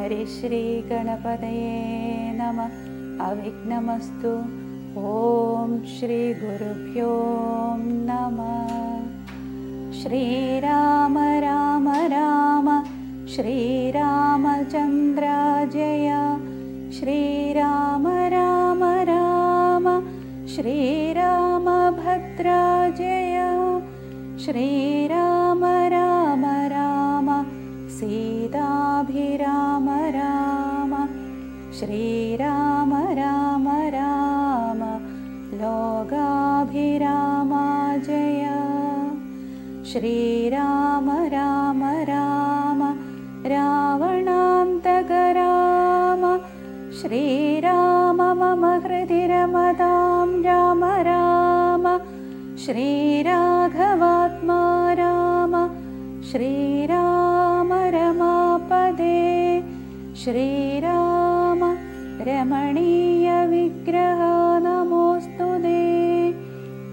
ഹരിശ്രീ ഗണപതയേ നമഃ. അവിഘ്നമസ്തു. ഓം ശ്രീ ഗുരുഭ്യോ നമഃ. ശ്രീരാമ രാമ രാമ ശ്രീരാമചന്ദ്ര ജയ. ശ്രീരാമ രാമ രാമ ശ്രീരാമഭദ്ര ജയ. ശ്രീരാമ രാമ രാമ സീതാഭിരാമ രാമ. ശ്രീരാമ രാമ രാമ ലോകാഭിരാമ ജയ. ശ്രീരാമ രാമ രാമ രാവണാന്തക രാമ. ശ്രീരാമ മമ ഹൃദി രമതാം രാമ രാമ. ശ്രീരാഘവാത്മാ രാമ. ശ്രീരാമ രമാപദേ. ശ്രീരാമ രമണീയ വിഗ്രഹ നമോസ്തുതേ.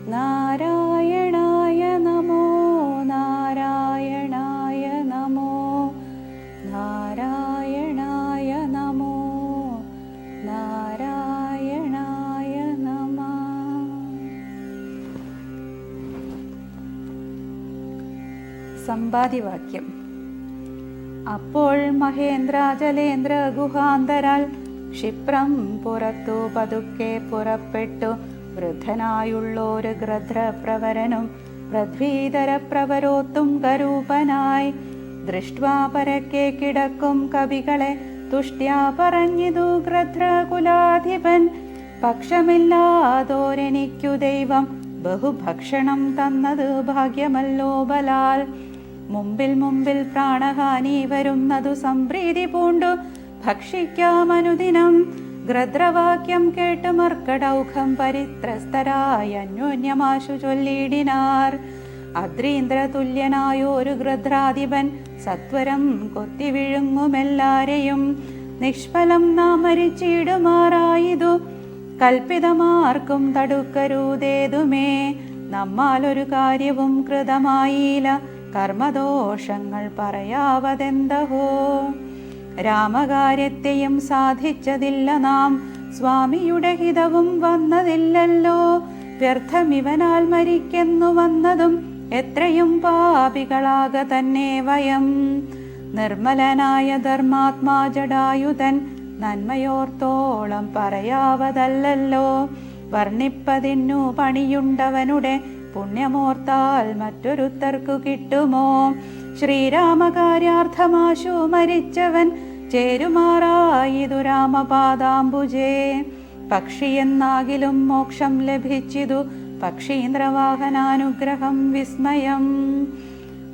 നാരായണായ നമോ നാരായണായ നമോ നാരായണായ നമോ നാരായണായ നമഃ. സമ്പാദിവാക്യം. അപ്പോൾ മഹേന്ദ്രാചലേന്ദ്ര ഗുഹാന്തരാൽ ക്ഷിപ്രം പുറത്തു പതുക്കെ പുറപ്പെട്ടു വൃദ്ധനായുള്ളൊരു ഗൃധ്രപ്രവരനും പൃഥ്വീധര പ്രവരോത്തും കരൂപനായി ദൃഷ്ട്വാ പരക്കെ കിടക്കും കവികളെ തുഷ്ട്യാ പറഞ്ഞിതു ഗൃധ്രകുലാധിപൻ. പക്ഷമില്ലാതോരെനിക്കു ദൈവം ബഹുഭക്ഷണം തന്നത് ഭാഗ്യമല്ലോ ബലാൽ. മുമ്പിൽ മുമ്പിൽ പ്രാണഹാനി വരുന്നതു സംപ്രീതി പൂണ്ടു ഭക്ഷിക്കാമനുദിനം. ഗൃധ്രവാക്യം കേട്ട് മർക്കടൗഖം പരിത്രസ്തരായ അന്യോന്യമാശു ചൊല്ലിയിടിനാർ. അദ്രീന്ദ്രതുല്യനായൊരു ഗൃധ്രാധിപൻ സത്വരം കൊത്തി വിഴുങ്ങുമെല്ലാരെയും. നിഷ്ഫലം നാം മരിച്ചിടുമാറായിതു കൽപ്പിതമാർക്കും തടുക്കരുതേതുമേ. നമ്മാലൊരു കാര്യവും കൃതമായില്ല കർമ്മദോഷങ്ങൾ പറയാവതെന്തഹോ. രാമകാര്യത്തെയും സാധിച്ചതില്ല നാം സ്വാമിയുടെ ഹിതവും വന്നതില്ലല്ലോ. വ്യർത്ഥമിവനാൽ മരിക്കെന്നു വന്നതും എത്രയും പാപികളാക തന്നെ വയം. നിർമ്മലനായ ധർമാത്മാ ജടായുധൻ നന്മയോർത്തോളം പറയാവതല്ലോ. വർണ്ണിപ്പതിന്നു പണിയുണ്ടവനുടെ പുണ്യമോർത്താൽ മറ്റൊരുത്തർക്കു കിട്ടുമോ. ശ്രീരാമകാര്യാർത്ഥമാശു മരിച്ചവൻ ചേരുമാറായിതു രാമപാദാംബുജേ. പക്ഷിയെന്നാകിലും മോക്ഷം ലഭിച്ചിതു പക്ഷീന്ദ്രവാഹനാനുഗ്രഹം വിസ്മയം.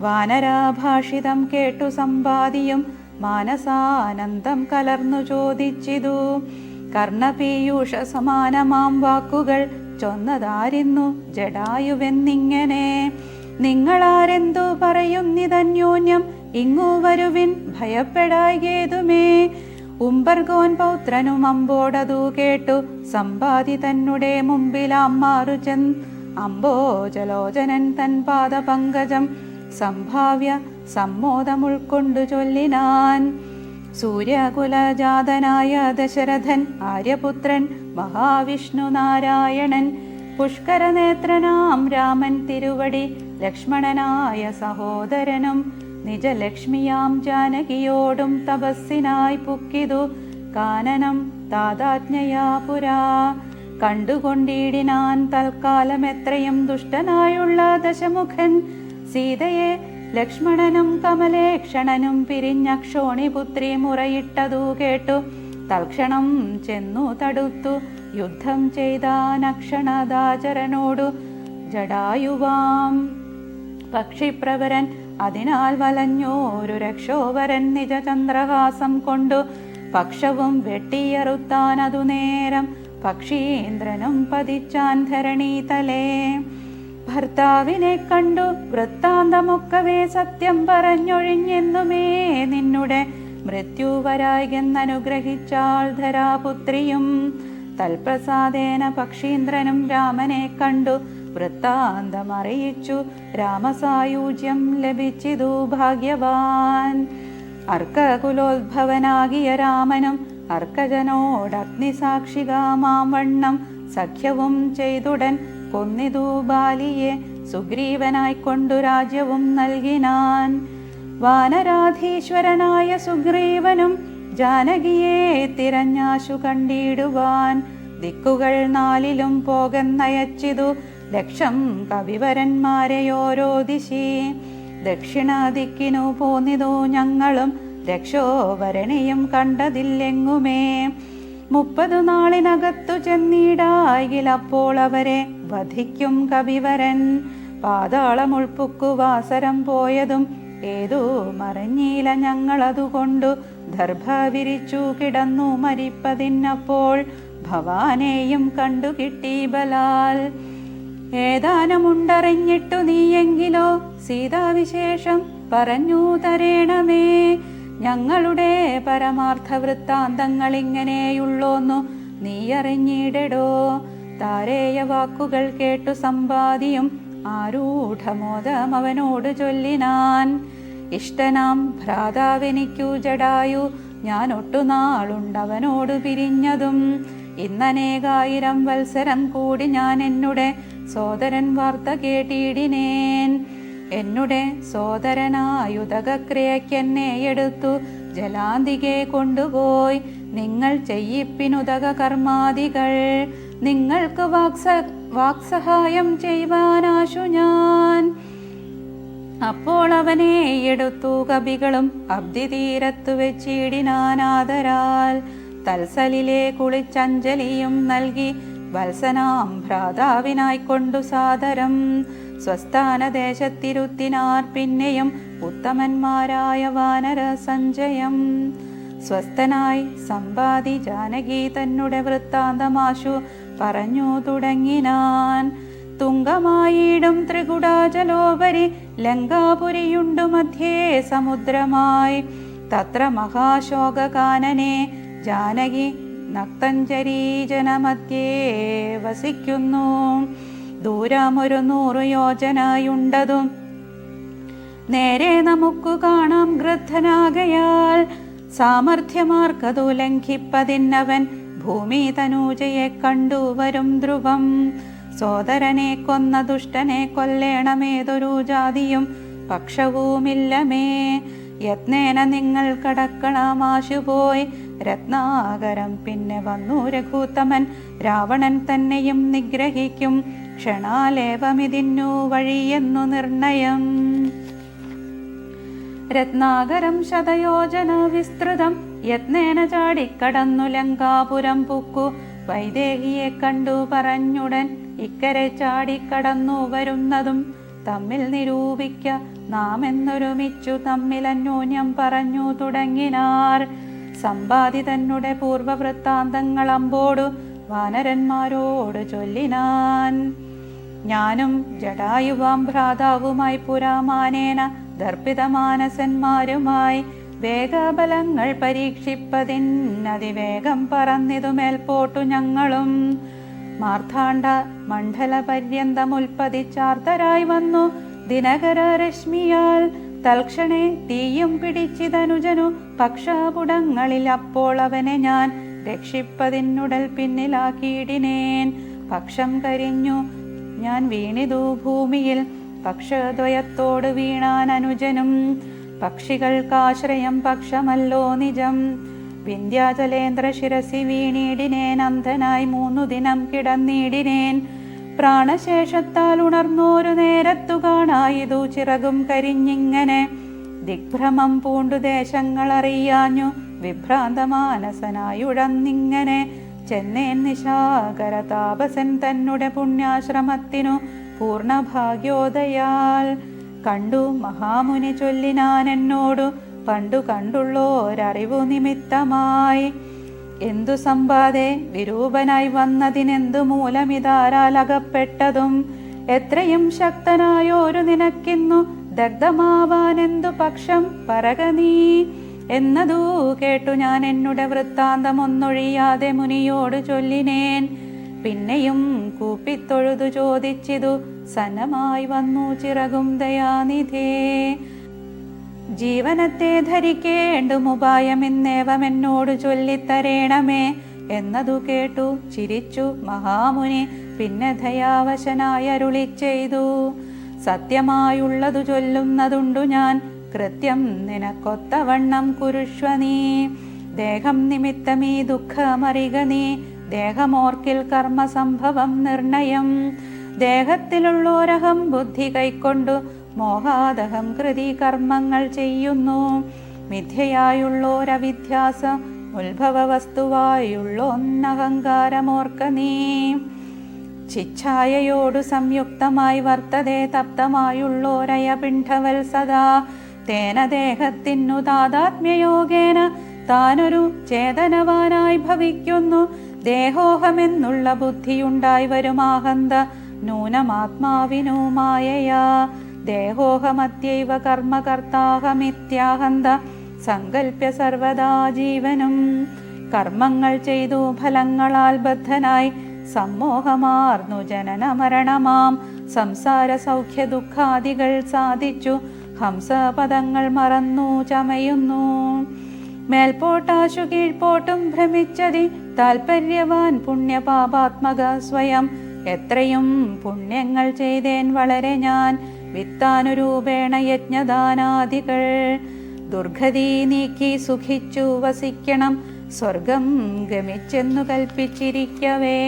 വാനരാഭാഷിതം കേട്ടു സമ്പാദിയും മാനസാനന്ദം കലർന്നു ചോദിച്ചിതു. കർണപീയൂഷ സമാനമാം വാക്കുകൾ ചൊന്നതാരിന്നു ജടായുവെന്നിങ്ങനെ. നിങ്ങളാരെന്തു പറയുന്നിതന്യോന്യം ഇങ്ങു വരുവിൻ ഭയപ്പെടായ്കേതുമേ. ഉംബർഗോൻ പൗത്രനും അമ്പോടതു കേട്ടു സമ്പാദി തന്നെ മുമ്പിലാം മാറുചെൻ. അംബോജലോചനൻ തൻ പാദപങ്കജം സംഭാവ്യ സമ്മോദമുൾക്കൊണ്ടു ചൊല്ലിനാൻ. സൂര്യകുലജാതനായ ദശരഥൻ ആര്യപുത്രൻ മഹാവിഷ്ണു നാരായണൻ പുഷ്കരനേത്രനാം രാമൻ തിരുവടി ലക്ഷ്മണനായ സഹോദരനും നിജലക്ഷ്മിയാം ജാനകിയോടും തപസ്സിനായി പുക്കിതു കാനനം താതാജ്ഞയാ പുരാ. കണ്ടുകൊണ്ടിടിനാൻ തൽക്കാലം എത്രയും ദുഷ്ടനായുള്ള ദശമുഖൻ സീതയെ. ലക്ഷ്മണനും കമലേക്ഷണനും പിരിഞ്ഞക്ഷോണിപുത്രി മുറയിട്ടതു കേട്ടു തൽക്ഷണം ചെന്നു തടുത്തു യുദ്ധം ചെയ്താനക്ഷണദാചരനോടു ജടായുവാം പക്ഷിപ്രവരൻ. അതിനാൽ വലഞ്ഞോരു രക്ഷോവരൻ നിജചന്ദ്രഹാസം കൊണ്ടു പക്ഷവും വെട്ടിയറുത്താനതു നേരം പക്ഷീന്ദ്രനും പതിച്ചാൻ ധരണീതലേ. ഭർത്താവിനെ കണ്ടു വൃത്താന്തമൊക്കവേ സത്യം പറഞ്ഞൊഴിഞ്ഞെന്നുമേ നിന്നുടെ മൃത്യുവരായെന്നനുഗ്രഹിച്ചാൾ ധരാപുത്രിയും. തൽപ്രസാദേന പക്ഷീന്ദ്രനും രാമനെ കണ്ടു വൃത്താന്തമറിയിച്ചു രാമസായൂജ്യം ലഭിച്ചിതു ഭാഗ്യവാൻ. അർക്കകുലോദ്ഭവനാകിയ രാമനും അർക്കജനോടഗ്നിസാക്ഷികാമാം വണ്ണം സഖ്യവും ചെയ്തുടൻ കൊന്നിതു ബാലിയെ സുഗ്രീവനായിക്കൊണ്ടു രാജ്യവും നൽകിനാൻ. വാനരാധീശ്വരനായ സുഗ്രീവനും ജാനകിയെ തിരഞ്ഞാശു കണ്ടിടുവാൻ ദിക്കുകൾ നാലിലും പോകന്നയച്ചിതു ലക്ഷം കവിവരന്മാരെയോരോ ദിശി. ദക്ഷിണദിക്കിനു പോന്നിതു ഞങ്ങളും രക്ഷോവരണിയും കണ്ടതില്ലെങ്ങുമേ. 30 നാളിനകത്തു ചെന്നിടായിലപ്പോൾ അവരെ വധിക്കും കവിവരൻ. പാതാളമുൾപ്പുക്കു വാസരം പോയതും ഏതു മറിഞ്ഞീല ഞങ്ങളതുകൊണ്ടു ദർഭ വിരിച്ചു കിടന്നു മരിപ്പതിനപ്പോൾ ഭവാനെയും കണ്ടു കിട്ടി ബലാൽ. ഏതാനുമുണ്ടറിഞ്ഞിട്ടു നീയെങ്കിലോ സീതാവിശേഷം പറഞ്ഞു തരേണമേ. ഞങ്ങളുടെ പരമാർത്ഥ വൃത്താന്തങ്ങൾ ഇങ്ങനെയുള്ളോന്നു നീയറിഞ്ഞിടടോ. താരേയ വാക്കുകൾ കേട്ടു സമ്പാദിയും ആരൂഢമോദം അവനോട് ചൊല്ലിനാൻ. ഇഷ്ടനാം ഭ്രാതാവെനിക്കു ജടായു, ഞാൻ ഒട്ടുനാളുണ്ടവനോട് പിരിഞ്ഞതും. ഇന്നനേകായിരം വത്സരം കൂടി ഞാൻ എന്നുടെ സോദരൻ വാർത്ത കേട്ടിടിനേൻ. എന്നുടെ സോദരനായുതകക്രിയക്കെന്നെ എടുത്തു ജലാന്തികെ കൊണ്ടുപോയി നിങ്ങൾ ചെയ്യിപ്പിനുതക കർമാദികൾ. നിങ്ങൾക്ക് വാക്സഹായം ചെയ്യുവാനാശു ഞാൻ. അപ്പോൾ അവനെ എടുത്തു കവികളും അബ്ദി തീരത്തു വെച്ചിടിനാനാദരാൽ. തൽസലിലെ കുളിച്ചഞ്ജലിയും നൽകി വത്സനാം ഭ്രാതാവിനായിക്കൊണ്ടു സാദരം സ്വസ്ഥാനദേശത്തിരുത്തിനാർ. പിന്നെയും ഉത്തമന്മാരായ വാനര സഞ്ജയം. സ്വസ്ഥനായി സമ്പാദി ജാനകി തന്നുടെ വൃത്താന്തമാശു പറഞ്ഞു തുടങ്ങിനാൻ. തുങ്കമായിടും ത്രികുടാചലോപരി ലങ്കാപുരിയുണ്ടു മധ്യേ സമുദ്രമായി. തത്ര മഹാശോകകാനനെ ജാനകി നക്തഞ്ചരീജനമധ്യേ വസിക്കുന്നു. ദൂരമൊരു 100 യോജനയുണ്ടതും നേരെ നമുക്ക് കാണാം ഗൃദ്ധനാകയാൽ. സാമർഥ്യമാർക്കതു ലംഘിപ്പതിന്നവൻ ഭൂമി തനൂജയെ കണ്ടുവരും ധ്രുവം. സോദരനെ കൊന്ന ദുഷ്ടനെ കൊല്ലേണമേതൊരു ജാതിയും പക്ഷവുമില്ലമേ. യത്നേന നിങ്ങൾ കടക്കണമാശുപോയി രത്നാകരം. പിന്നെ വന്നു രഘുത്തമൻ രാവണൻ തന്നെയും നിഗ്രഹിക്കും. ക്ഷണാലേവമിതിന്നു വഴിയെന്നു നിർണയം. രത്നാകരം ശതയോജന വിസ്തൃതം യത്നേന ചാടിക്കടന്നു ലങ്കാപുരം പുക്കു. വൈദേഹിയെ കണ്ടു പറഞ്ഞുടൻ ഇക്കരെ ചാടിക്കടന്നു വരുന്നതും തമ്മിൽ നിരൂപിക്ക നാം എന്നൊരുമിച്ചു തമ്മിൽ അന്യോന്യം പറഞ്ഞു തുടങ്ങിനാർ. സമ്പാദി തന്നുടെ പൂർവവൃത്താന്തങ്ങൾ അമ്പോടു വാനരന്മാരോട് ചൊല്ലിനാൻ. ഞാനും ജടായുവാം ഭ്രാതാവുമായി പുരാമാനേന ദർപ്പിതമാനസന്മാരുമായി വേഗബലങ്ങൾ പരീക്ഷിപ്പതിനതിവേഗം പറന്നിതു മേൽപോട്ടു ഞങ്ങളും. മാർത്താണ്ഡ മണ്ഡല പര്യന്തമുൽപ്പതിച്ചാർത്തരായി വന്നു ദിനകര രശ്മിയാൽ. തൽക്ഷണേ തീയും പിടിച്ചിതനുജനു പക്ഷപുടങ്ങളിൽ. അപ്പോൾ അവനെ ഞാൻ രക്ഷിപ്പതിനുടൽ പിന്നിലാക്കിയിടിനേൻ. പക്ഷം കരിഞ്ഞു ഞാൻ വീണിതു ഭൂമിയിൽ. പക്ഷദ്വയത്തോട് വീണാൻ അനുജനും. പക്ഷികൾക്കാശ്രയം പക്ഷമല്ലോ നിജം. വിന്ധ്യാചലേന്ദ്ര ശിരസി വീണിടിനേൻ. അന്ധനായി 3 ദിനം കിടന്നിടിനേൻ. പ്രാണശേഷത്താൽ ഉണർന്നോരു നേരത്തു കാണായിതു ചിറകും കരിഞ്ഞിങ്ങനെ. ദിഗ്ഭ്രമം പൂണ്ടു ദേശങ്ങളറിയാഞ്ഞു വിഭ്രാന്തമാനസനായുഴന്നിങ്ങനെ ചെന്നേൻ നിശാകര താപസൻ തന്നുടെ പുണ്യാശ്രമത്തിനു പൂർണ്ണഭാഗ്യോദയാൽ. കണ്ടു മഹാമുനി ചൊല്ലിനാൻ എന്നോടു പണ്ടു കണ്ടുള്ളോരറിവു നിമിത്തമായി. എന്തു സമ്പാദേ വിരൂപനായി വന്നതിനെന്തു മൂലമിതാരാൽ അകപ്പെട്ടതും. എത്രയും ശക്തനായോരു നിനക്കിന്നു ദഗ്ധമാവാനെന്തു പക്ഷം പറക നീ എന്നതു കേട്ടു ഞാൻ എന്നുടെ വൃത്താന്തം ഒന്നൊഴിയാതെ മുനിയോട് ചൊല്ലിനേൻ. പിന്നെയും കൂപ്പിത്തൊഴുതു ചോദിച്ചിതു സന്നമായി വന്നു ചിറകും ദയാനിധേ. ജീവനത്തെ ധരിക്കേണ്ടുമുപായമെന്നേവമെന്നോട് ചൊല്ലിത്തരേണമേ എന്നതു കേട്ടു ചിരിച്ചു മഹാമുനി. പിന്നെ ദയാവശനായി അരുളി ചെയ്തു, സത്യമായുള്ളതു ചൊല്ലുന്നതുണ്ടു ഞാൻ, കൃത്യം നിനക്കൊത്തവണ്ണം കുരുഷ്വ നീ. ദേഹം നിമിത്തമീ ദുഃഖമറിക നീ, ദേഹമോർക്കിൽ കർമ്മസംഭവം നിർണയം. ദേഹത്തിലുള്ളോരഹം ബുദ്ധി കൈക്കൊണ്ടു മോഹാദഹം കൃതി കർമ്മങ്ങൾ ചെയ്യുന്നു. മിഥ്യയായുള്ളോരവിധ്യാസം ഉത്ഭവ വസ്തുവായുള്ളൊന്നഹങ്കാരമോർക്ക നീ. ചിച്ഛായയോടു സംയുക്തമായി വർത്തതേ തപ്തമായുള്ളോരയപിണ്ഡവൽ സദാ. തേന ദേഹത്തിനു താതാത്മ്യയോഗേന താനൊരു ചേതനവാനായി ഭവിക്കുന്നു. ദേഹോഹമെന്നുള്ള ബുദ്ധിയുണ്ടായി വരുമാഹന്ത നൂനമാത്മാവിനു മായയാ. ദേഹോഹമത്യൈവ കർമ്മകർത്താഹമിത്യാഹന്ത സങ്കൽപ്യ സർവദാ ജീവനും. കർമ്മങ്ങൾ ചെയ്തു ഫലങ്ങളാൽ ബദ്ധനായി സമ്മോഹമാർന്നു ജനന മരണമാം സംസാര സൗഖ്യ ദുഃഖാദികൾ സാധിച്ചു ഹംസപദങ്ങൾ മറന്നു ചമയുന്നു. മേൽപോട്ടാശു കീഴ്പോട്ടും ഭ്രമിച്ചതി താൽപര്യവാൻ പുണ്യപാപാത്മക സ്വയം. എത്രയും പുണ്യങ്ങൾ ചെയ്തേൻ വളരെ ഞാൻ, വിത്താനുരൂപേണ യജ്ഞദാനാദികൾ. ദുർഗതി നീക്കി സുഖിച്ചു വസിക്കണം, സ്വർഗം ഗമിച്ചെന്നു കൽപ്പിച്ചിരിക്കവേ.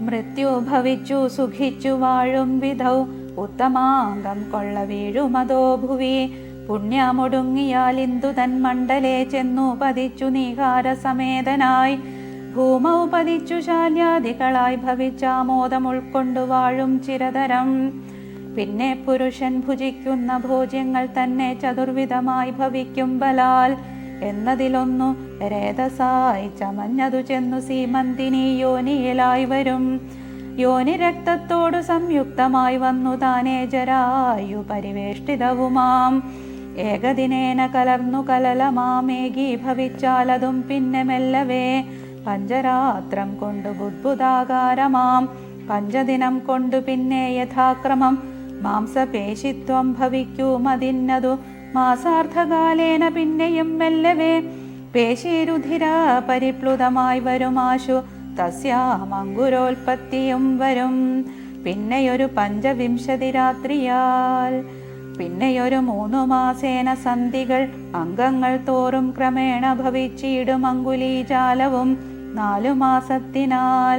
മൃത്യു ഭവിച്ചു സുഖിച്ചു വാഴും വിധൗ, ഉത്തമാംഗം കൊള്ള വീഴുമതോ ഭുവി. പുണ്യമൊടുങ്ങിയാൽ ഇന്ദു തന്മണ്ഡലേ ചെന്നു പതിച്ചു നീഹാര സമേതനായി. ഭൂമൗ പതിച്ചു ശാല്യാദികളായി ഭവിച്ചാമോദം ഉൾക്കൊണ്ടു വാഴും ചിരതരം. പിന്നെ പുരുഷൻ ഭുജിക്കുന്ന ഭോജ്യങ്ങൾ തന്നെ ചതുർവിധമായി ഭവിക്കും ബലാൽ. എന്നതിലൊന്നു രേതസായി ചമഞ്ഞതു ചെന്നു സീമന്തിനി യോനിയിലായി വരും. യോനി രക്തത്തോടു സംയുക്തമായി വന്നു താനേ ജരായു പരിവേഷ്ടിതവുമാം. ഏകദിനേന കലർന്നു കലലമാമേകി ഭവിച്ചാലതും പിന്നെ മെല്ലവേ. പഞ്ചരാത്രം കൊണ്ടു ബുദ്ബുദാകാരമാം പഞ്ചദിനം കൊണ്ടു പിന്നെ യഥാക്രമം മാംസപേശിത്വം ഭവിക്കുമതിന്നതു മാസാർദ്ധകാലേന പിന്നെയും മെല്ലവേ. പേശിരുധിര പരിപ്ലുതമായി വരുമാശു തസ്യാമങ്കുരോൽപത്തിയും വരും. പിന്നെയൊരു 25 രാത്രിയാൽ പിന്നെയൊരു 3 മാസേന സന്ധികൾ അംഗങ്ങൾ തോറും ക്രമേണ ഭവിച്ചിടും അങ്കുലീജാലവും 4 മാസത്തിനാൽ.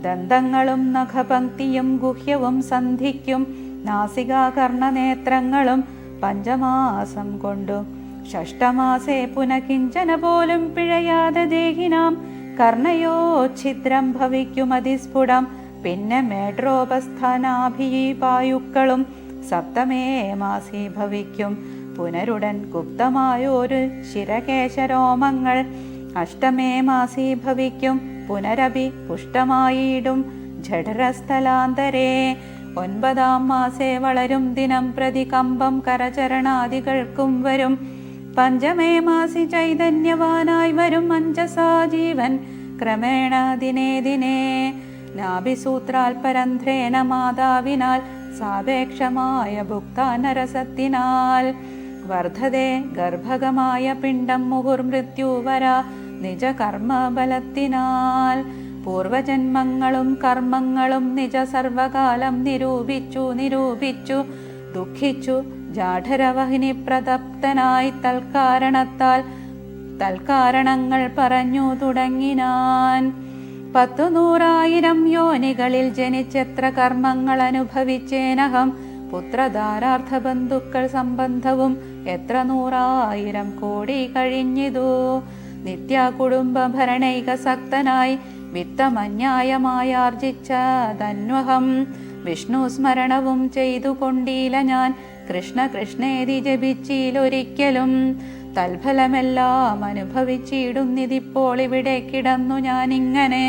ദന്തങ്ങളും നഖപംക്തിയും ഗുഹ്യവും സന്ധിക്കും നാസികാകർണനേത്രങ്ങളും 5 മാസം കൊണ്ടു. 6 പുനഃകിഞ്ചന പോലും പിഴയാതെ ദേഹിനാം കർണയോ ഛിദ്രം ഭവിക്കും അതിസ്ഫുടം. പിന്നെ മേഡ്രോപസ്ഥാനാഭിപായുക്കളും 7 മാസി ഭവിക്കും പുനരുടൻ ഗുപ്തമായൊരു ശിരകേശരോമങ്ങൾ. 8 മാസി ഭവിക്കും പുനരഭി പുഷ്ടമായിടും ജഠരസ്ഥലാന്തരേ. 9 മാസേ വളരും ദിനം പ്രതി കമ്പം കരചരണാദികൾക്കും വരും. 5 മാസി ചൈതന്യവാനായി വരും അഞ്ജസാ ജീവൻ ക്രമേണ ദിനേ ദിനേ. നാഭിസൂത്രാൽപരന്ധ്രേണ മാതാവിനാൽ സാപേക്ഷമായ ഭുക്താനരസത്തിനാൽ വർദ്ധതേ ഗർഭകമായ പിണ്ഡം മുഹുർമൃത്യുവര നിജ കർമ്മബലത്തിനാൽ. പൂർവജന്മങ്ങളും കർമ്മങ്ങളും നിജ സർവകാലം നിരൂപിച്ചു ദുഃഖിച്ചു ജാഠരവഹിനി പ്രതപ്തനായി തൽക്കാരണങ്ങൾ പറഞ്ഞു തുടങ്ങിനാൻ. 10,100,000 യോനികളിൽ ജനിച്ചെത്ര കർമ്മങ്ങൾ അനുഭവിച്ചേനഹം. പുത്രധാരാർത്ഥ ബന്ധുക്കൾ സംബന്ധവും എത്ര 100,000 കോടി കഴിഞ്ഞിതു. നിത്യ കുടുംബ ഭരണൈക സക്തനായി വിത്തമന്യായമായി ആർജിച്ചതന്വഹം. വിഷ്ണു സ്മരണവും ചെയ്തു കൊണ്ടീല ഞാൻ, കൃഷ്ണ കൃഷ്ണേതി ജപിച്ചിലൊരിക്കലും. തൽഫലമെല്ലാം അനുഭവിച്ചിടുന്നിതിപ്പോൾ ഇവിടെ കിടന്നു ഞാനിങ്ങനെ.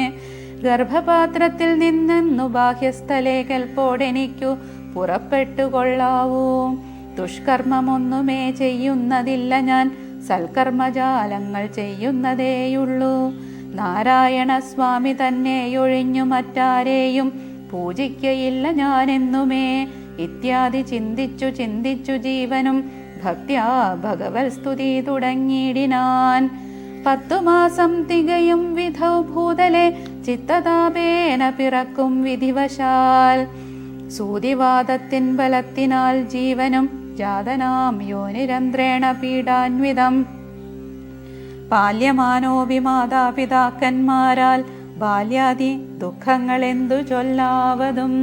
ഗർഭപാത്രത്തിൽ നിന്നു ബാഹ്യസ്ഥലേ കൽപ്പോടെനിക്കു പുറപ്പെട്ടുകൊള്ളാവൂ. ദുഷ്കർമ്മമൊന്നുമേ ചെയ്യുന്നതില്ല ഞാൻ, സൽക്കർമ്മജാലങ്ങൾ ചെയ്യുന്നതേയുള്ളൂ. നാരായണ സ്വാമി തന്നെയൊഴിഞ്ഞു മറ്റാരെയും പൂജിക്കയില്ല ഞാനെന്നുമേ. ഇത്യാദി ചിന്തിച്ചു ജീവനും ഭക്ത്യാ ഭഗവത് സ്തുതി തുടങ്ങിയിടിനാൻ. 10 മാസം തികയും വിധൗ ഭൂതലെ ചിത്തതാപേന പിറക്കും വിധിവശാൽ. സൂതിവാദത്തിൻ ബലത്തിനാൽ ജീവനും ജാതനാം യോനിരന്ത്രേണ പീഡാന്വിതം. പാല്യമാനോപി മാതാപിതാക്കന്മാരാൽ ബാല്യാദി ദുഃഖങ്ങളെന്തു ചൊല്ലാവതും.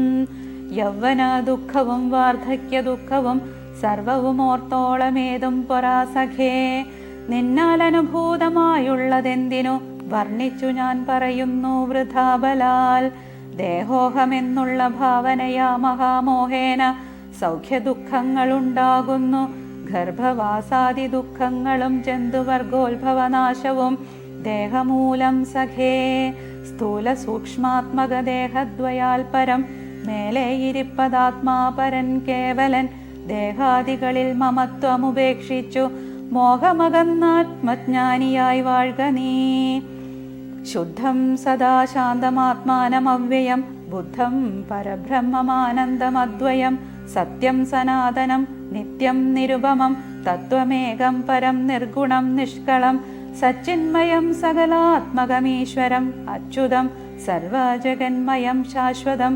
യൗവന ദുഃഖവും വാർദ്ധക്യ ദുഃഖവും സർവവും ഓർത്തോളമേതും പൊറാസഖേ. നിന്നാൽ അനുഭൂതമായുള്ളതെന്തിനു വർണ്ണിച്ചു ഞാൻ പറയുന്നു വൃഥാബലാൽ. ദേഹോഹമെന്നുള്ള ഭാവനയാ മഹാമോഹേന സൗഖ്യദുഃഖങ്ങളുണ്ടാകുന്നു. ഗർഭവാസാദി ദുഃഖങ്ങളും ജന്തുവർഗോത്ഭവനാശവും ദേഹമൂലം സഖേ. സ്ഥൂല സൂക്ഷ്മാത്മക ദേഹദ്വയാൽ പരം മേലെ ഇരിപ്പതാത്മാപരൻ കേവലൻ. ദേഹാദികളിൽ മമത്വമുപേക്ഷിച്ചു മോഹമകന്നാത്മജ്ഞാനിയായി വാഴ്ക നീ. ശുദ്ധം സദാ ശാന്തമാത്മാനമവ്യയം ബുദ്ധം പരബ്രഹ്മമാനന്ദമദ്വയം. സത്യം സനാതനം നിത്യം നിരുപമം തത്വമേകം പരം നിർഗുണം നിഷ്കളം. സച്ചിന്മയം സകലാത്മകമീശ്വരം അച്യുതം സർവജഗന്മയം ശാശ്വതം.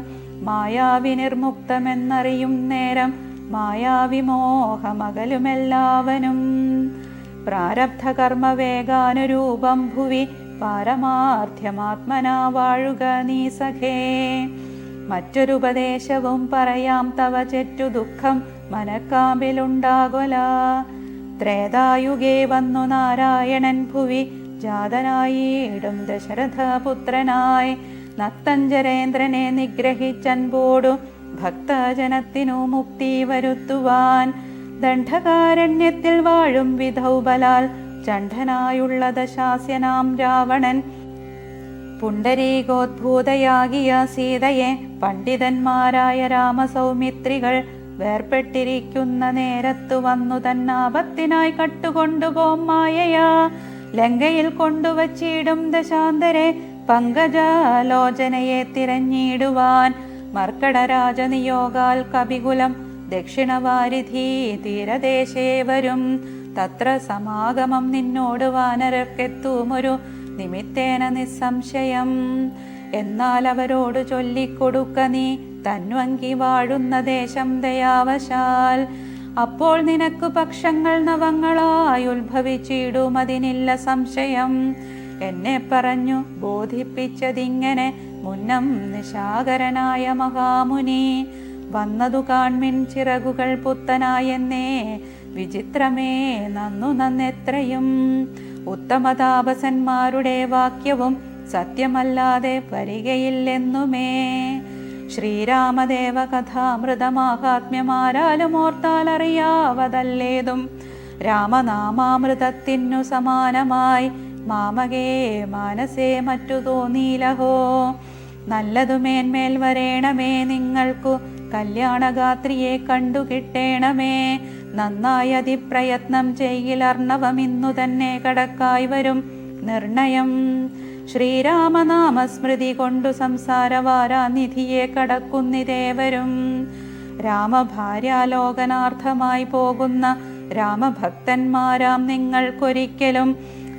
മായാവിനിർമുക്തമെന്നറിയും നേരം മായാവിമോഹമകലുമെല്ലാവനും. പ്രാരബ്ധകർമ്മവേഗാനുരൂപം ഭുവി പാരമാർത്ഥ്യമാത്മനാ വാഴുക നീ സഖേ. മറ്റൊരുപദേശവും പറയാം തവ ചെറ്റു ദുഃഖം മനക്കാമ്പിലുണ്ടാകൊല. ത്രേതായുഗേ വന്നു നാരായണൻ ഭുവി ജാതനായിടും ദശരഥപുത്രനായി. നക്തഞ്ചരേന്ദ്രനെ നിഗ്രഹിച്ചൻപോടു ഭക്തജനത്തിനു മുക്തി വരുത്തുവാൻ. ദണ്ഡകാരണ്യത്തിൽ വാഴും വിധൗബലാൽ ചണ്ഡനായുള്ള ദശാസ്യനാം രാവണൻ. പുണ്ടരീകോദ്ഭൂതയാകിയ സീതയെ പണ്ഡിതന്മാരായ രാമസൗമിത്രികൾ വേർപെട്ടിരിക്കുന്ന നേരത്തു വന്നു തന്നാപത്തിനായി കട്ടുകൊണ്ടുപോം മായയാ. ലങ്കയിൽ കൊണ്ടുവച്ചിടും ദശാന്തരെ പങ്കജാലോചനയെ തിരഞ്ഞിടുവാൻ. മർക്കടരാജനിയോഗാൽ കപികുലം ദക്ഷിണവാരിധി തീരദേശേ വരും. തത്ര സമാഗമം നിന്നോട് വാനരർക്കെത്തുമൊരു നിമിത്തേന നിസ്സംശയം. എന്നാൽ അവരോട് ചൊല്ലിക്കൊടുക്ക നീ തന്വങ്കി വാഴുന്ന ദേശം ദയാവശാൽ. അപ്പോൾ നിനക്കു പക്ഷങ്ങൾ നവങ്ങളായി ഉത്ഭവിച്ചിടും അതിനില്ല സംശയം. എന്നെ പറഞ്ഞു ബോധിപ്പിച്ചതിങ്ങനെ മുന്നം നിശാകരനായ മഹാമുനി. വന്നതു കാൺമിൻ ചിറകുകൾ പുത്തനായെന്നേ വിചിത്രമേ നന്നു നന്നെത്രയും. ഉത്തമതാപസന്മാരുടെ വാക്യവും സത്യമല്ലാതെ വരികയില്ലെന്നുമേ. ശ്രീരാമദേവ കഥാമൃതമാഹാത്മ്യമാരാലും ഓർത്താൽ അറിയാവതല്ലേതും. രാമനാമാമൃതത്തിനു സമാനമായി മാമകേ മാനസേ മറ്റു തോന്നീലഹോ. നല്ലതു മേന്മേൽ വരേണമേ നിങ്ങൾക്കു കല്യാണഗാത്രിയെ കണ്ടുകിട്ടേണമേ. നന്നായി അതിപ്രയത്നം ചെയ്യിലർണവം ഇന്നു തന്നെ കടക്കായി വരും നിർണയം. ശ്രീരാമനാമസ്മൃതി കൊണ്ടു സംസാരവാരാനിധിയെ കടക്കുന്നിതേവരും. രാമഭാര്യാലോകനാർത്ഥമായി പോകുന്ന രാമഭക്തന്മാരാം നിങ്ങൾക്കൊരിക്കലും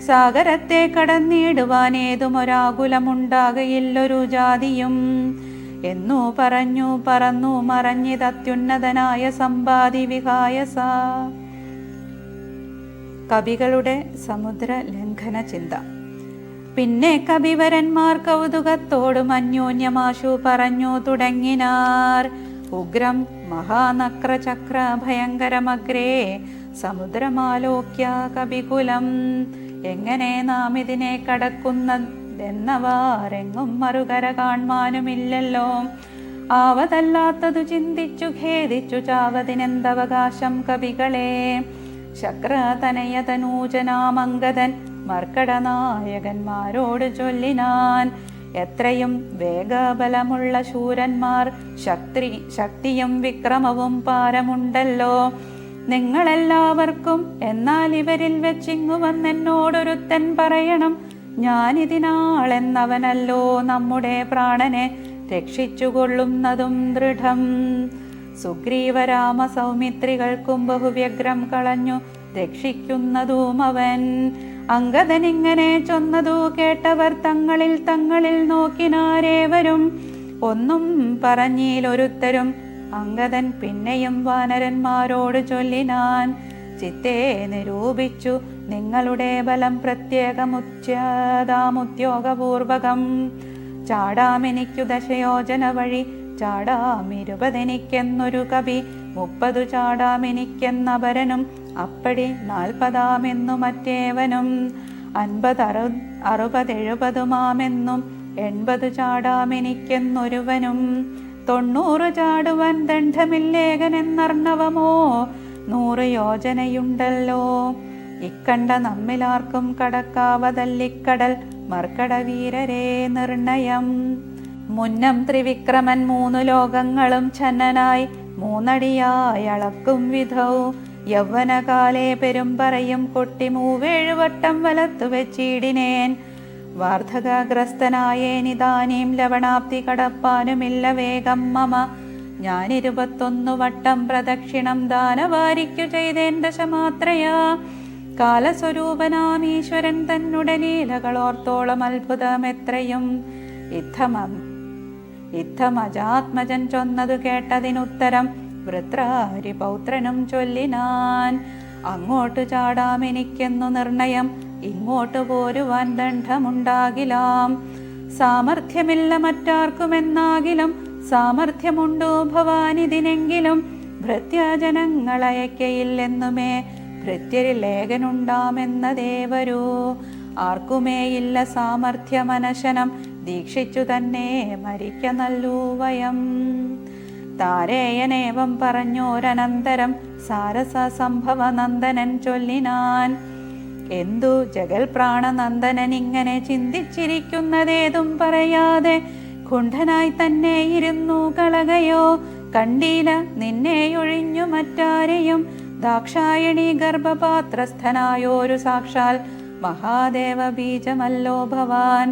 സാഗരത്തെ കടന്നിടുവാൻ ഏതുമൊരാകുലമുണ്ടാകയില്ലൊരു ജാതിയും. എന്നു പറഞ്ഞു പറന്നു മറഞ്ഞിതത്യുന്നതനായ സമ്പാദി വിഹായസ. കവികളുടെ സമുദ്ര ലംഘന ചിന്ത. പിന്നെ കവിവരന്മാർ കൗതുകത്തോടും അന്യോന്യമാശു പറഞ്ഞു തുടങ്ങിനാർ. ഉഗ്രം മഹാനക്രചക്ര ഭയങ്കരമഗ്രേ സമുദ്രമാലോക്യ കവികുലം. എങ്ങനെ നാം ഇതിനെ കടക്കുന്നതെന്നവാരെങ്ങും മറുകര കാൺമാനുമില്ലല്ലോ. ആവതല്ലാത്തതു ചിന്തിച്ചു ഖേദിച്ചു ചാവതിനെന്തവകാശം കവികളെ. ശക്രതനയതനൂജനാമംഗതൻ മർക്കടനായകന്മാരോട് ചൊല്ലിനാൻ. എത്രയും വേഗബലമുള്ള ശൂരന്മാർ ശക്തിയും വിക്രമവും പാരമുണ്ടല്ലോ നിങ്ങളെല്ലാവർക്കും. എന്നാൽ ഇവരിൽ വെച്ചിങ്ങു വന്നെന്നോടൊരുത്തൻ പറയണം, ഞാനിതിനാളെന്നവനല്ലോ നമ്മുടെ പ്രാണനെ രക്ഷിച്ചുകൊള്ളുന്നതും ദൃഢം. സുഗ്രീവരാമ സൗമിത്രികൾക്കും ബഹുവ്യഗ്രം കളഞ്ഞു രക്ഷിക്കുന്നതും അവൻ. അംഗദനിങ്ങനെ ചൊന്നതു കേട്ടവർ തങ്ങളിൽ നോക്കിനാരേവരും ഒന്നും പറഞ്ഞിലൊരുത്തരും. അംഗദൻ പിന്നെയും വാനരന്മാരോട് ചൊല്ലിനാൻ, ചിത്തെ നിരൂപിച്ചു നിങ്ങളുടെ ബലം പ്രത്യേകമുദ്യോഗപൂർവകം. ചാടാമെനിക്കു ദശയോജന വഴി, ചാടാം 20 കവി, 30 ചാടാമെനിക്കെന്നപരനും, അപ്പടി 40 മറ്റേവനും, 50 60 70 80 ചാടാമെനിക്കെന്നൊരുവനും, 90 ചാടുവാൻ ദണ്ഡമില്ലേകനെന്നർണവമോ 100 യോജനയുണ്ടല്ലോ. ഇക്കണ്ട നമ്മിലാർക്കും കടക്കാവതല്ലിക്കടൽ മർക്കടവീരരേ നിർണയം. മുന്നം ത്രിവിക്രമൻ 3 ലോകങ്ങളും ഛന്നനായി 3 അടിയായി അളക്കും വിധൗ. യൗവനകാലേ പെരുമ്പറയും കൊട്ടി 7 വട്ടം വലത്തു വെച്ചിടിനേൻ. വാർദ്ധകഗ്രസ്തനായേനിതാനീം ലവണാബ്ദി കടപ്പാനുമില്ല വേഗം മമ. ഞാൻ 21 വട്ടം പ്രദക്ഷിണം ദാനവാരിക്കു ചെയ്തേൻ ദശമാത്രയാ. കാലസ്വരൂപനാം ഈശ്വരൻ തന്നുടെ ലീലകളോർത്തോളം അത്ഭുതമെത്രയും. ഇത്തമജാത്മജൻ ചൊന്നതു കേട്ടതിനുത്തരം വൃത്രാരിപൗത്രനും ചൊല്ലിനാൻ, അങ്ങോട്ട് ചാടാമെനിക്കെന്നു നിർണയം, ഇങ്ങോട്ട് പോരുവാൻ ദണ്ഡമുണ്ടാകിലാം. സാമർഥ്യമില്ല മറ്റാർക്കുമെന്നാകിലും സാമർഥ്യമുണ്ടോ ഭവാനിതിനെങ്കിലും. ഭൃത്യജനങ്ങളയക്കയില്ലെന്നുമേ ഭൃത്യരിൽ ലേഖനുണ്ടാമെന്നതേ വരൂ. ആർക്കുമേയില്ല സാമർഥ്യമനശനം, ദീക്ഷിച്ചു തന്നെ മരിക്ക നല്ലൂ വയം. താരേയനേവം പറഞ്ഞോരനന്തരം സാരസ സംഭവ നന്ദനൻ ചൊല്ലിനാൻ, എന്തു ജഗൽ പ്രാണനന്ദനൻ ഇങ്ങനെ ചിന്തിച്ചിരിക്കുന്നതേതും പറയാതെ കുണ്ഠനായി തന്നെ ഇരുന്നു കളകയോ. കണ്ടീല നിന്നെയൊഴിഞ്ഞു മറ്റാരെയും, ദാക്ഷായണി ഗർഭപാത്രസ്ഥനായോരു സാക്ഷാൽ മഹാദേവ ബീജമല്ലോ ഭവാൻ.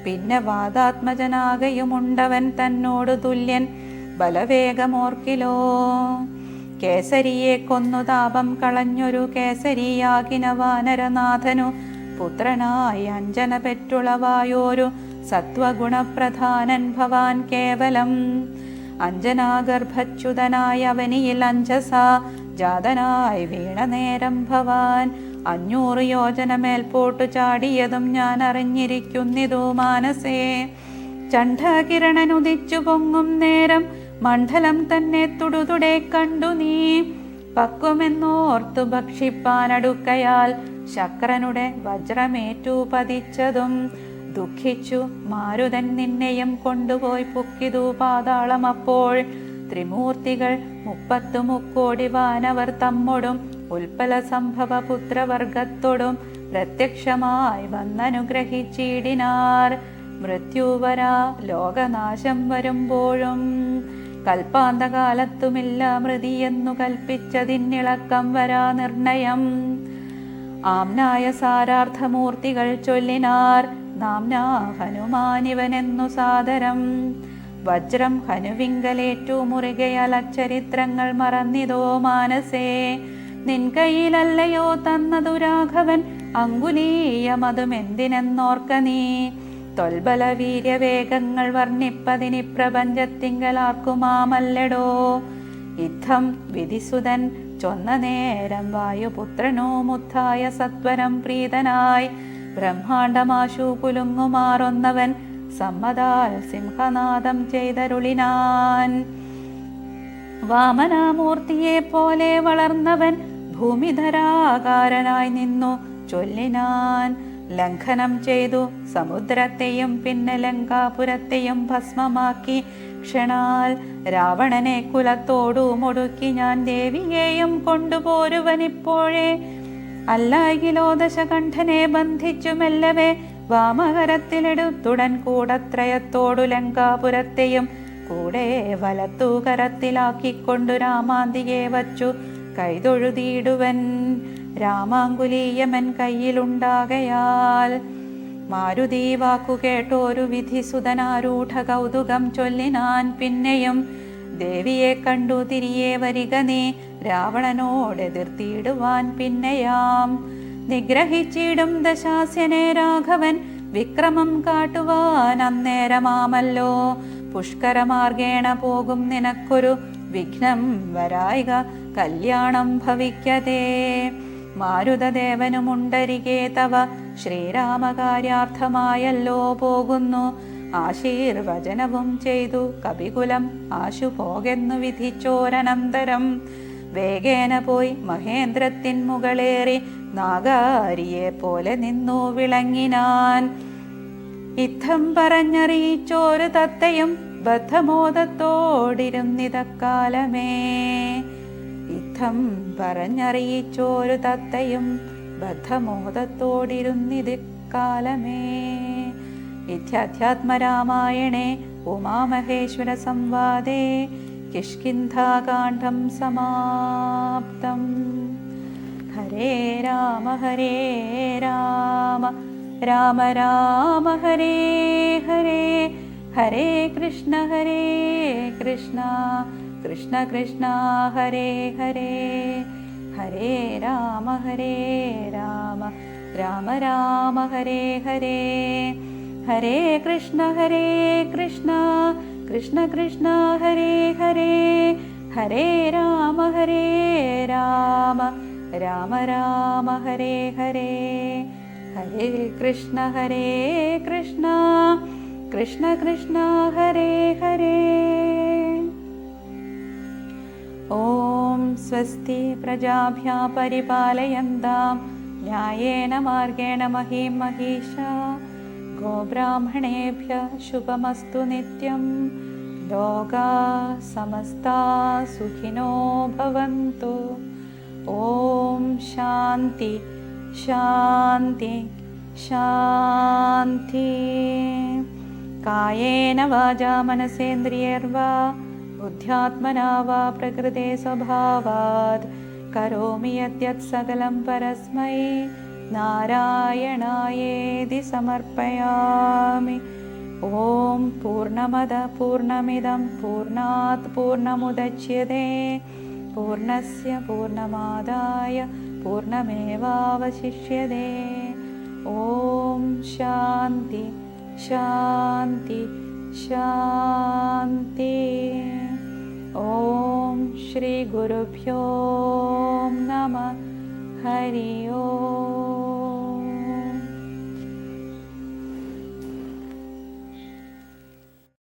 പിന്നെ വാദാത്മജനാകയുമുണ്ടവൻ തന്നോട് തുല്യൻ ബലവേഗമോർക്കിലോ. കേസരിയെ കൊന്നു താപം കളഞ്ഞൊരു കേസരിയാകിന വാനരനാഥനു പുത്രനായി അഞ്ജന പെറ്റുളവായോരു സത്വഗുണപ്രധാനൻ ഭവാൻ കേവലം. അഞ്ജനാഗർഭച്യുതനായ അവനിയിൽ അഞ്ജസ ജാതനായി വീണ നേരം ഭവാൻ 500 യോജന മേൽപോട്ടു ചാടിയതും ഞാൻ അറിഞ്ഞിരിക്കുന്നിതു മാനസേ. ചണ്ഡകിരണനുദിച്ചു പൊങ്ങും നേരം മണ്ഡലം തന്നെ തുടുതുടെ കണ്ടു നീ. പക്വമെന്നോർത്തു ഭക്ഷിപ്പാനടുക്കയാൽ ശക്രനുടെ വജ്രമേറ്റു പതിച്ചതും ദുഃഖിച്ചു മാരുതൻ നിന്നെയും കൊണ്ടുപോയി പുക്കിതു പാതാളം. അപ്പോൾ ത്രിമൂർത്തികൾ 30 മുക്കോടി വാനവർ തമ്മോടും ഉൽപ്പല സംഭവ പുത്രവർഗത്തോടും പ്രത്യക്ഷമായി വന്നനുഗ്രഹിച്ചിടിനാർ. മൃത്യുവരാ ലോകനാശം വരുമ്പോഴും കൽപ്പാന്തകാലത്തുമില്ല മൃതിയെന്നു കൽപ്പിച്ചതിന്നിളക്കം വരാ നിർണയം. ആംനായ സാരാർത്ഥമൂർത്തികൾ ചൊല്ലിനാർ, നാംനാ ഹനുമാനിവനെന്നു സാദരം. വജ്രം ഹനുവിങ്കലേറ്റു മുറുകയാൽ അച്ചരിത്രങ്ങൾ മറന്നിതോ മാനസേ. നിൻ കയ്യിലല്ലയോ തന്നതു രാഘവൻ അങ്കുലീയമതുമെന്തിനെന്നോർക്ക നീ. തൊൽബല വീര്യവേഗങ്ങൾ വർണ്ണിപ്പതിനി പ്രപഞ്ചത്തിങ്കലാർക്കുമാമല്ലടോ. യുദ്ധം വിധിസുതൻ ചൊന്ന നേരം വായുപുത്രനോ മുത്തായ സത്വരം പ്രീതനായി ബ്രഹ്മാണ്ടമാശു കുലുങ്ങുമാറൊന്നവൻ സമ്മതാൽ സിംഹനാദം ചെയ്തരുളിനാൻ. വാമനാമൂർത്തിയെ പോലെ വളർന്നവൻ ഭൂമിധരാകാരനായി നിന്നു ചൊല്ലിനാൻ. ലംഘനം ചെയ്തു സമുദ്രത്തെയും പിന്നെ ലങ്കാപുരത്തെയും ഭസ്മമാക്കി ക്ഷണാൽ രാവണനെ കുലത്തോടു മുടുക്കി ഞാൻ ദേവിയെയും കൊണ്ടുപോരുവനിപ്പോഴേ. അല്ലായിലോ ദശകണ്ഠനെ ബന്ധിച്ചു മെല്ലവേ വാമകരത്തിലെടുത്തുടൻ കൂടത്രയത്തോടു ലങ്കാപുരത്തെയും കൂടെ വലത്തുകരത്തിലാക്കിക്കൊണ്ടു രാമാന്തിയെ വച്ചു കൈതൊഴുതിയിടുവൻ. രാമാങ്കുലീയമൻ കയ്യിലുണ്ടാകയാൽ മാരുതി വാക്കു കേട്ടോരു വിധിസുതനാരൂഢ കൗതുകം ചൊല്ലിനാൻ. പിന്നെയും ദേവിയെ കണ്ടു തിരികെ വരിക നീ, രാവണനോടെതിർത്തിയിടുവാൻ പിന്നെയാം. നിഗ്രഹിച്ചിടും ദശാസ്യനെ രാഘവൻ, വിക്രമം കാട്ടുവാൻ അന്നേരമാമല്ലോ. പുഷ്കരമാർഗേണ പോകും നിനക്കൊരു വിഘ്നം വരായിക, കല്യാണം ഭവിക്കതേ. മാരുതദേവനുമുണ്ടരികെ തവ, ശ്രീരാമകാര്യാർത്ഥമായല്ലോ പോകുന്നു. ആശീർവചനവും ചെയ്തു കപികുലം ആശു പോകെന്നു വിധിച്ചോരനന്തരം, വേഗേന പോയി മഹേന്ദ്രത്തിൻ മുകളേറി നാഗാരിയെ പോലെ നിന്നു വിളങ്ങിനാൻ. ഇത്തം പറഞ്ഞറിയിച്ചോരു തത്തയും ബദ്ധമോദത്തോടിരുന്നിതക്കാലമേ. ഇത്തം പറഞ്ഞറിയിച്ചോരു തത്തയും ബദ്ധമോദത്തോടിരുന്നിതക്കാലമേ. ഇത്യാധ്യാത്മരാമായണേ ഉമാമഹേശ്വര സംവാദേ കിഷ്കിന്ധാകാന്ഡം സമാപ്തം. ഹരേ രാമ രാമ രാമ ഹരേ ഹരേ, ഹരേ കൃഷ്ണ കൃഷ്ണ കൃഷ്ണ ഹരേ ഹരേ, ഹരേ രാമ രാമ രാമ ഹരേ ഹരേ, ഹരേ കൃഷ്ണ കൃഷ്ണ കൃഷ്ണ ഹരേ ഹരേ, ഹരേ രാമ രാമ ഹരേ ഹരേ, ഹരേ കൃഷ്ണ കൃഷ്ണ കൃഷ്ണ ഹരേ ഹരേ. ഓം സ്വസ്തി പ്രജാഭ്യാ പരിപാലയന്താം ന്യായേന മാർഗേണ മഹീം മഹീഷാ. ഗോബ്രാഹ്മണേഭ്യഃ ശുഭമസ്തു നിത്യം. ലോകാ സമസ്താ സുഖിനോ ഭവന്തു. ഓം ശാന്തി ശാന്തി ശാന്തി. കായേന വാചാ മനസേന്ദ്രിയൈർവാ ബുദ്ധ്യാത്മനാ വാ പ്രകൃതേ സ്വഭാവാത് കരോമി യദ്യത് സകലം പരസ്മൈ നാരായണായേതി സമർപ്പയാമി. ഓം പൂർണ്ണമദ പൂർണ്ണമിദം പൂർണ്ണാത് പൂർണ്ണമുദച്യതേ പൂർണ്ണസ്യ പൂർണ്ണമാദായ പൂർണ്ണമേവാവശിഷ്യതേ. ഓം ശാന്തി ശാന്തി ശാന്തി. ഓം ശ്രീ ഗുരുഭ്യോ നമഃ. ഹരി ഓം.